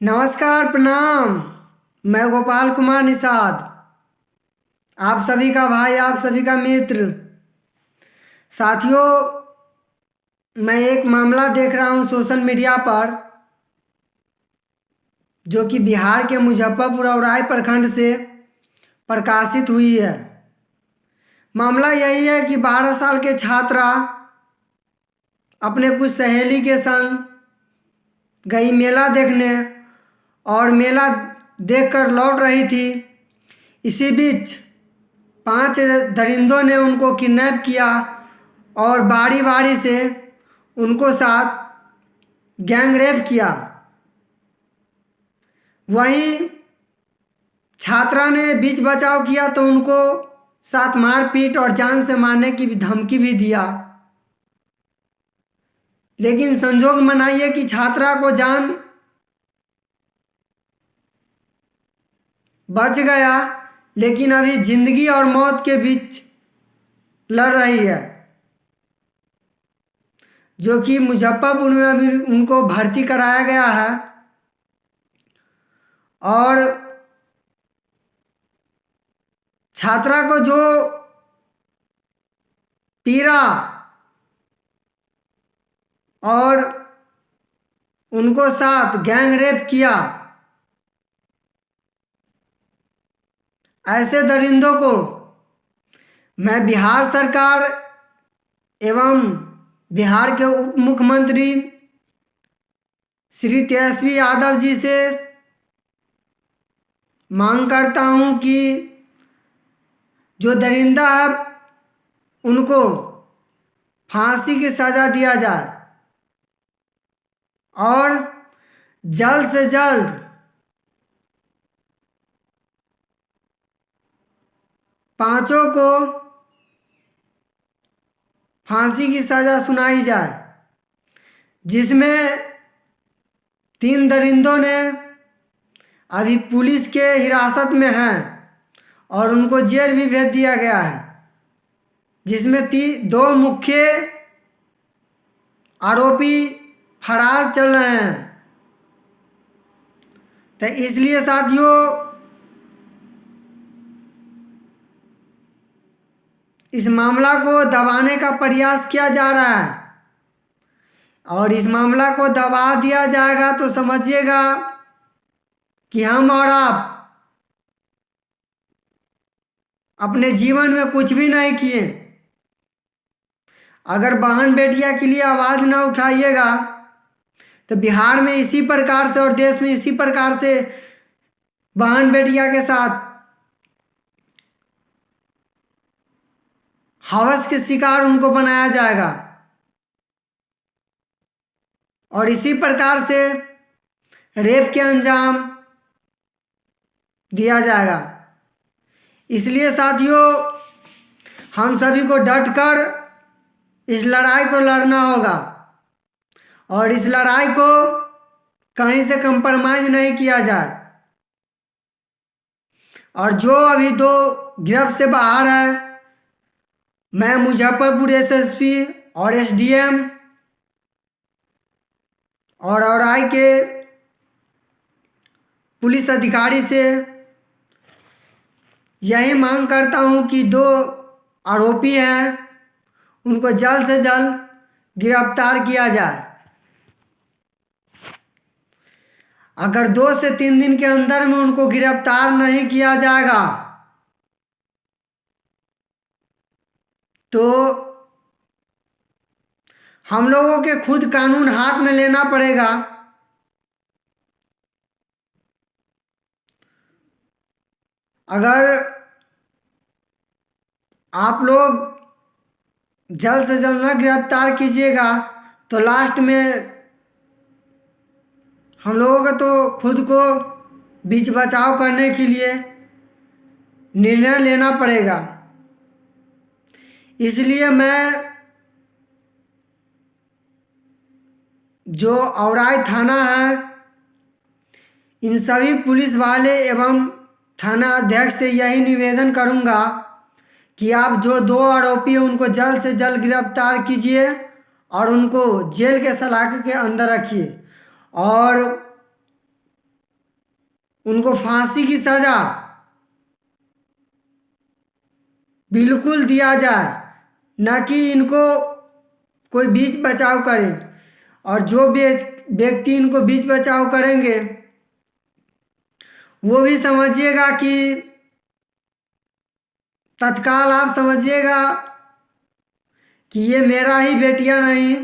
नमस्कार, प्रणाम। मैं गोपाल कुमार निषाद, आप सभी का भाई, आप सभी का मित्र। साथियों, मैं एक मामला देख रहा हूँ सोशल मीडिया पर, जो कि बिहार के मुजफ्फरपुर औराई प्रखंड से प्रकाशित हुई है। मामला यही है कि 12 साल के छात्रा अपने कुछ सहेली के संग गई मेला देखने और मेला देखकर लौट रही थी। इसी बीच 5 दरिंदों ने उनको किडनैप किया और बारी बारी से उनको साथ गैंग रेप किया। वहीं छात्रा ने बीच बचाव किया तो उनको साथ मारपीट और जान से मारने की भी धमकी भी दिया। लेकिन संजोग मनाइए कि छात्रा को जान बच गया, लेकिन अभी जिंदगी और मौत के बीच लड़ रही है, जो कि मुजफ्फरपुर में अभी उनको भर्ती कराया गया है। और छात्रा को जो पीड़ा और उनको साथ गैंग रेप किया, ऐसे दरिंदों को मैं बिहार सरकार एवं बिहार के उप मुख्यमंत्री श्री तेजस्वी यादव जी से मांग करता हूं कि जो दरिंदा है उनको फांसी की सज़ा दिया जाए और जल्द से जल्द पांचों को फांसी की सज़ा सुनाई जाए, जिसमें 3 दरिंदों ने अभी पुलिस के हिरासत में हैं और उनको जेल भी भेज दिया गया है, जिसमें 2 मुख्य आरोपी फरार चल रहे हैं। तो इसलिए साथियों, इस मामला को दबाने का प्रयास किया जा रहा है और इस मामला को दबा दिया जाएगा तो समझिएगा कि हम और आप अपने जीवन में कुछ भी नहीं किए। अगर बहन बेटिया के लिए आवाज़ न उठाइएगा तो बिहार में इसी प्रकार से और देश में इसी प्रकार से बहन बेटिया के साथ हवस के शिकार उनको बनाया जाएगा और इसी प्रकार से रेप के अंजाम दिया जाएगा। इसलिए साथियों, हम सभी को डटकर इस लड़ाई को लड़ना होगा और इस लड़ाई को कहीं से कंप्रोमाइज नहीं किया जाए। और जो अभी 2 गिरफ्त से बाहर है, मैं मुजफ्फरपुर एसएसपी और एसडीएम और औराई के पुलिस अधिकारी से यही मांग करता हूं कि 2 आरोपी हैं उनको जल्द से जल्द गिरफ्तार किया जाए। अगर 2 से 3 दिन के अंदर में उनको गिरफ्तार नहीं किया जाएगा तो हम लोगों के खुद कानून हाथ में लेना पड़ेगा। अगर आप लोग जल्द से जल्द न गिरफ्तार कीजिएगा तो लास्ट में हम लोगों को तो खुद को बीच बचाव करने के लिए निर्णय लेना पड़ेगा। इसलिए मैं जो औराई थाना है, इन सभी पुलिस वाले एवं थाना अध्यक्ष से यही निवेदन करूंगा कि आप जो 2 आरोपी हैं उनको जल्द से जल्द गिरफ्तार कीजिए और उनको जेल के सलाखे के अंदर रखिए। और उनको फांसी की सजा बिल्कुल दिया जाए, न कि इनको कोई बीच बचाव करे। और जो व्यक्ति इनको बीच बचाव करेंगे वो भी समझिएगा कि तत्काल आप समझिएगा कि ये मेरा ही बेटियां नहीं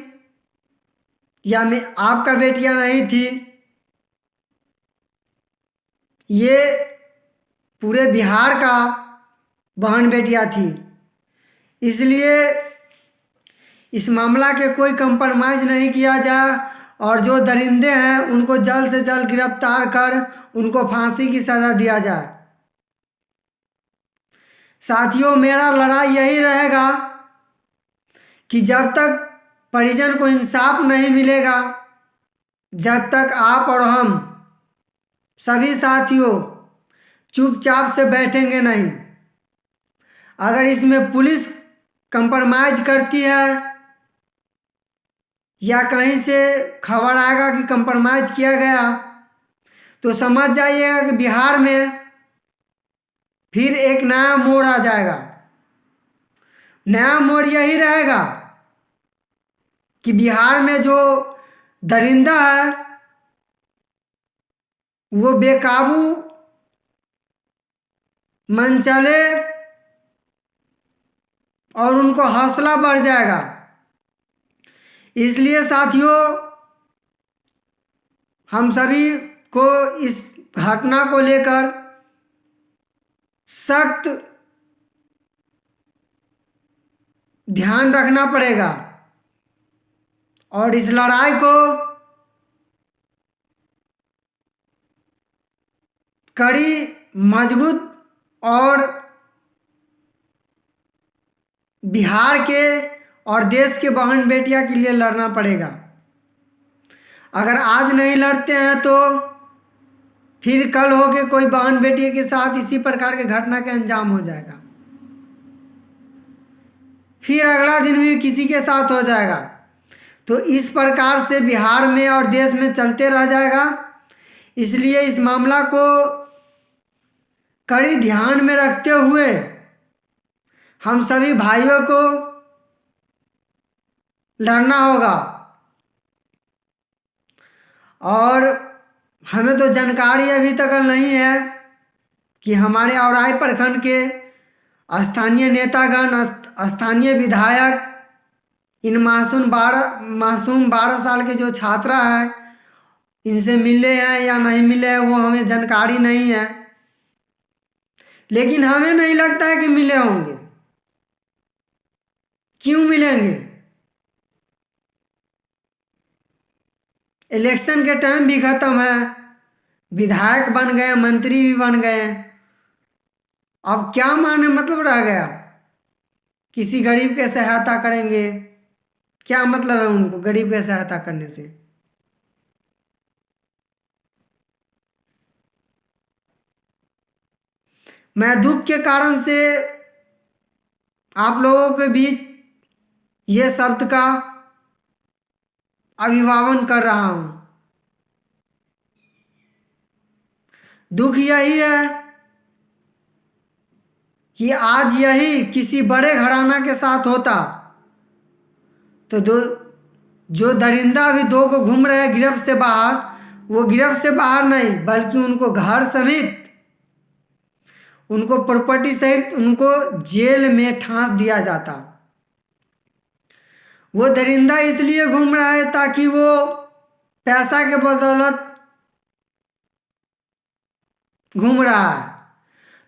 या मैं आपका बेटियां नहीं थी, ये पूरे बिहार का बहन बेटियां थी। इसलिए इस मामला के कोई कंप्रोमाइज़ नहीं किया जाए और जो दरिंदे हैं उनको जल्द से जल्द गिरफ्तार कर उनको फांसी की सज़ा दिया जाए। साथियों, मेरा लड़ाई यही रहेगा कि जब तक परिजन को इंसाफ नहीं मिलेगा, जब तक आप और हम सभी साथियों चुपचाप से बैठेंगे नहीं। अगर इसमें पुलिस कंप्रोमाइज़ करती है या कहीं से खबर आएगा कि कंप्रोमाइज़ किया गया, तो समझ जाइएगा कि बिहार में फिर एक नया मोड़ आ जाएगा। नया मोड़ यही रहेगा कि बिहार में जो दरिंदा है वो बेकाबू मन चले और उनको हौसला बढ़ जाएगा। इसलिए साथियों, हम सभी को इस घटना को लेकर सख्त ध्यान रखना पड़ेगा और इस लड़ाई को कड़ी, मजबूत और बिहार के और देश के बहन बेटियां के लिए लड़ना पड़ेगा। अगर आज नहीं लड़ते हैं तो फिर कल हो के कोई बहन बेटी के साथ इसी प्रकार के घटना के अंजाम हो जाएगा, फिर अगला दिन भी किसी के साथ हो जाएगा। तो इस प्रकार से बिहार में और देश में चलते रह जाएगा। इसलिए इस मामला को कड़ी ध्यान में रखते हुए हम सभी भाइयों को लड़ना होगा। और हमें तो जानकारी अभी तक नहीं है कि हमारे औराई प्रखंड के स्थानीय नेतागण, स्थानीय विधायक इन मासूम 12 साल के जो छात्रा है इनसे मिले हैं या नहीं मिले हैं, वो हमें जानकारी नहीं है। लेकिन हमें नहीं लगता है कि मिले होंगे। क्यों मिलेंगे? इलेक्शन के टाइम भी खत्म है, विधायक बन गए, मंत्री भी बन गए। अब क्या माने मतलब रह गया? किसी गरीब के सहायता करेंगे, क्या मतलब है उनको गरीब के सहायता करने से? मैं दुख के कारण से आप लोगों के बीच ये शब्द का अभिभावन कर रहा हूं। दुख यही है कि आज यही किसी बड़े घराना के साथ होता तो जो दरिंदा अभी 2 को घूम रहे हैं गिरफ्त से बाहर, वो गिरफ्त से बाहर नहीं बल्कि उनको घर समेत, उनको प्रॉपर्टी सहित उनको जेल में ठांस दिया जाता। वो दरिंदा इसलिए घूम रहा है ताकि वो पैसा के बदौलत घूम रहा है।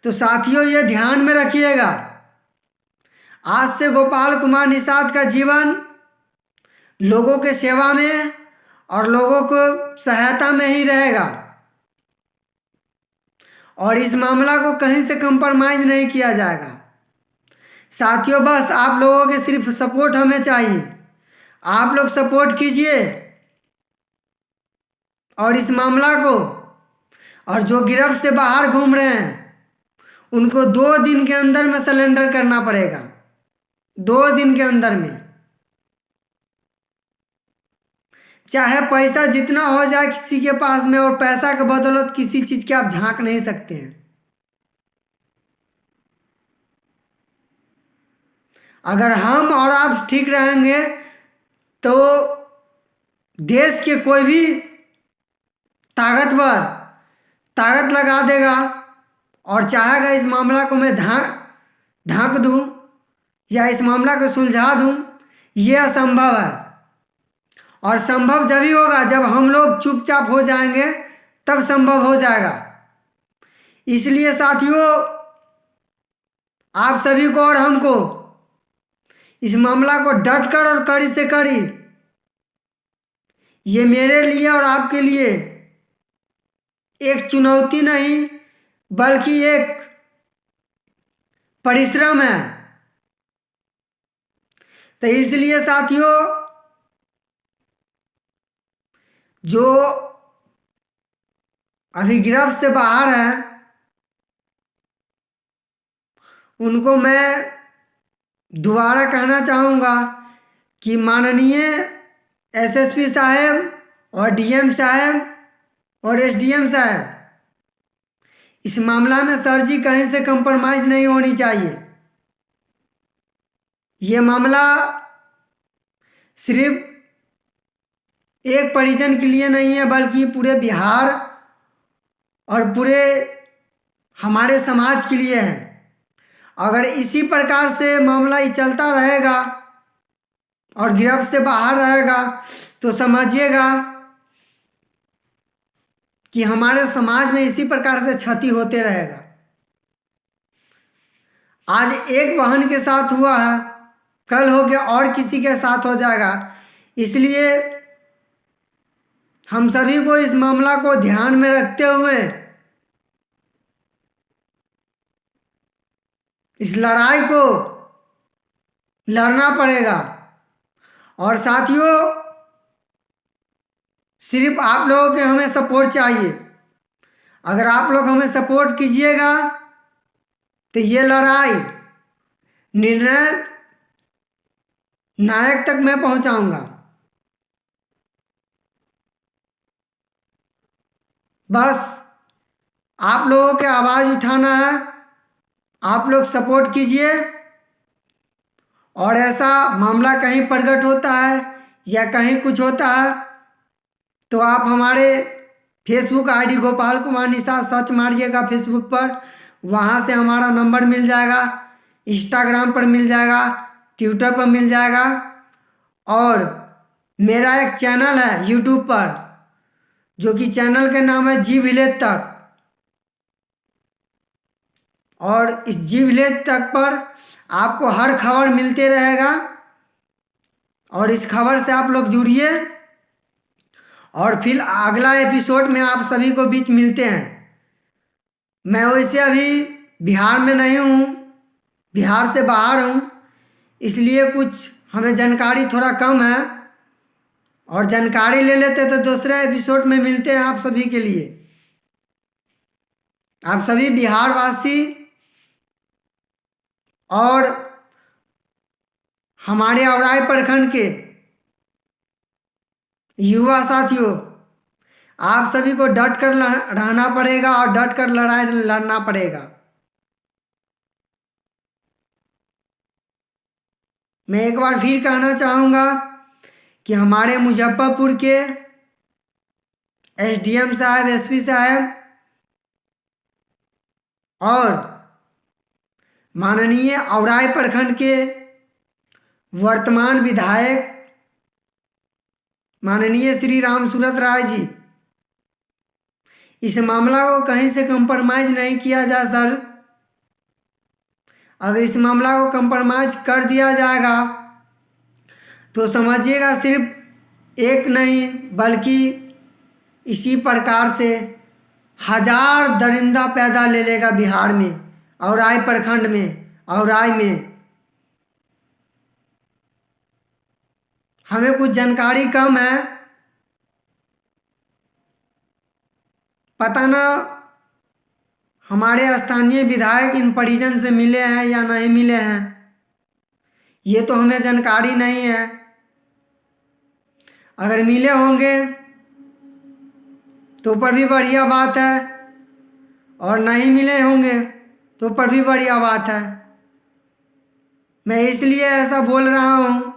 तो साथियों, ये ध्यान में रखिएगा, आज से गोपाल कुमार निषाद का जीवन लोगों के सेवा में और लोगों को सहायता में ही रहेगा और इस मामला को कहीं से कंप्रोमाइज नहीं किया जाएगा। साथियों, बस आप लोगों के सिर्फ सपोर्ट हमें चाहिए। आप लोग सपोर्ट कीजिए और इस मामला को, और जो गिरफ्त से बाहर घूम रहे हैं उनको 2 दिन के अंदर में सरेंडर करना पड़ेगा। 2 दिन के अंदर में चाहे पैसा जितना हो जाए किसी के पास में, और पैसा के बदौलत किसी चीज़ के आप झांक नहीं सकते हैं। अगर हम और आप ठीक रहेंगे तो देश के कोई भी ताकतवर ताकत लगा देगा और चाहेगा इस मामला को मैं ढांक दूं या इस मामला को सुलझा दूं। ये असंभव है, और संभव जब ही होगा जब हम लोग चुपचाप हो जाएंगे, तब संभव हो जाएगा। इसलिए साथियों, आप सभी को और हमको इस मामला को डटकर और कड़ी से कड़ी, ये मेरे लिए और आपके लिए एक चुनौती नहीं बल्कि एक परिश्रम है। तो इसलिए साथियों, जो अभी गिरफ्त से बाहर है उनको मैं दोबारा कहना चाहूँगा कि माननीय एसएसपी साहब और डीएम साहब और एसडीएम साहब, इस मामला में सर जी कहीं से कंप्रोमाइज़ नहीं होनी चाहिए। ये मामला सिर्फ एक परिजन के लिए नहीं है बल्कि पूरे बिहार और पूरे हमारे समाज के लिए है। अगर इसी प्रकार से मामला ही चलता रहेगा और गिरफ्त से बाहर रहेगा तो समझिएगा कि हमारे समाज में इसी प्रकार से क्षति होते रहेगा। आज एक बहन के साथ हुआ है, कल हो गया और किसी के साथ हो जाएगा। इसलिए हम सभी को इस मामला को ध्यान में रखते हुए इस लड़ाई को लड़ना पड़ेगा। और साथियों, सिर्फ आप लोगों के हमें सपोर्ट चाहिए। अगर आप लोग हमें सपोर्ट कीजिएगा तो ये लड़ाई निर्णायक नायक तक मैं पहुंचाऊंगा। बस आप लोगों के आवाज़ उठाना है, आप लोग सपोर्ट कीजिए। और ऐसा मामला कहीं प्रकट होता है या कहीं कुछ होता है तो आप हमारे Facebook ID Gopal Kumar Nishad search मारिएगा फेसबुक पर, वहाँ से हमारा नंबर मिल जाएगा, इंस्टाग्राम पर मिल जाएगा, ट्विटर पर मिल जाएगा। और मेरा एक चैनल है यूट्यूब पर जो कि चैनल का नाम है जी विलेज तक, और इस जी विलेज तक पर आपको हर खबर मिलते रहेगा। और इस खबर से आप लोग जुड़िए और फिर अगला एपिसोड में आप सभी को बीच मिलते हैं। मैं वैसे अभी बिहार में नहीं हूँ, बिहार से बाहर हूँ, इसलिए कुछ हमें जानकारी थोड़ा कम है, और जानकारी ले लेते तो दूसरे एपिसोड में मिलते हैं आप सभी के लिए। आप सभी बिहार वासी और हमारे औराई प्रखंड के युवा साथियों, आप सभी को डट कर रहना पड़ेगा और डट कर लड़ाई लड़ना पड़ेगा। मैं एक बार फिर कहना चाहूँगा कि हमारे मुजफ्फरपुर के एसडीएम साहब, एसपी साहब और माननीय औराई प्रखंड के वर्तमान विधायक माननीय श्री राम सूरत राय जी, इस मामला को कहीं से कंप्रोमाइज नहीं किया जा सर। अगर इस मामला को कंप्रोमाइज कर दिया जाएगा तो समझिएगा सिर्फ एक नहीं बल्कि इसी प्रकार से हजार दरिंदा पैदा ले लेगा बिहार में, औराई प्रखंड में, औराई में। हमें कुछ जानकारी कम है, पता ना हमारे स्थानीय विधायक इन परिजन से मिले हैं या नहीं मिले हैं, ये तो हमें जानकारी नहीं है। अगर मिले होंगे तो पर भी बढ़िया बात है, और नहीं मिले होंगे तो पर भी बढ़िया बात है। मैं इसलिए ऐसा बोल रहा हूँ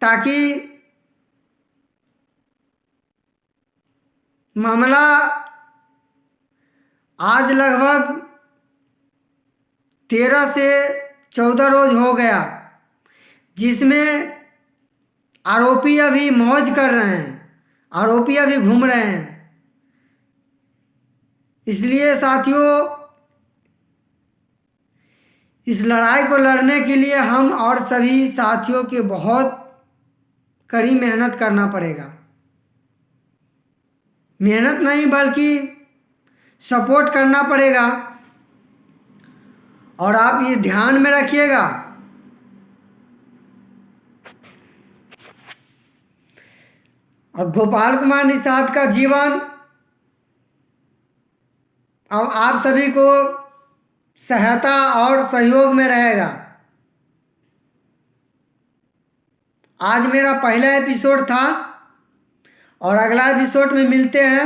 ताकि मामला आज लगभग 13 से 14 रोज हो गया, जिसमें आरोपी अभी मौज कर रहे हैं, आरोपी अभी घूम रहे हैं। इसलिए साथियों, इस लड़ाई को लड़ने के लिए हम और सभी साथियों के बहुत कड़ी मेहनत करना पड़ेगा। मेहनत नहीं बल्कि सपोर्ट करना पड़ेगा। और आप ये ध्यान में रखिएगा, अब गोपाल कुमार निषाद का जीवन अब आप सभी को सहायता और सहयोग में रहेगा। आज मेरा पहला एपिसोड था और अगला एपिसोड में मिलते हैं।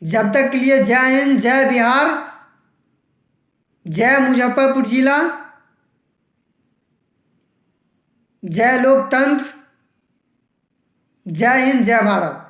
जब तक के लिए जय हिंद, जय बिहार, जय मुजफ्फरपुर जिला, जय लोकतंत्र, जय हिंद, जय भारत।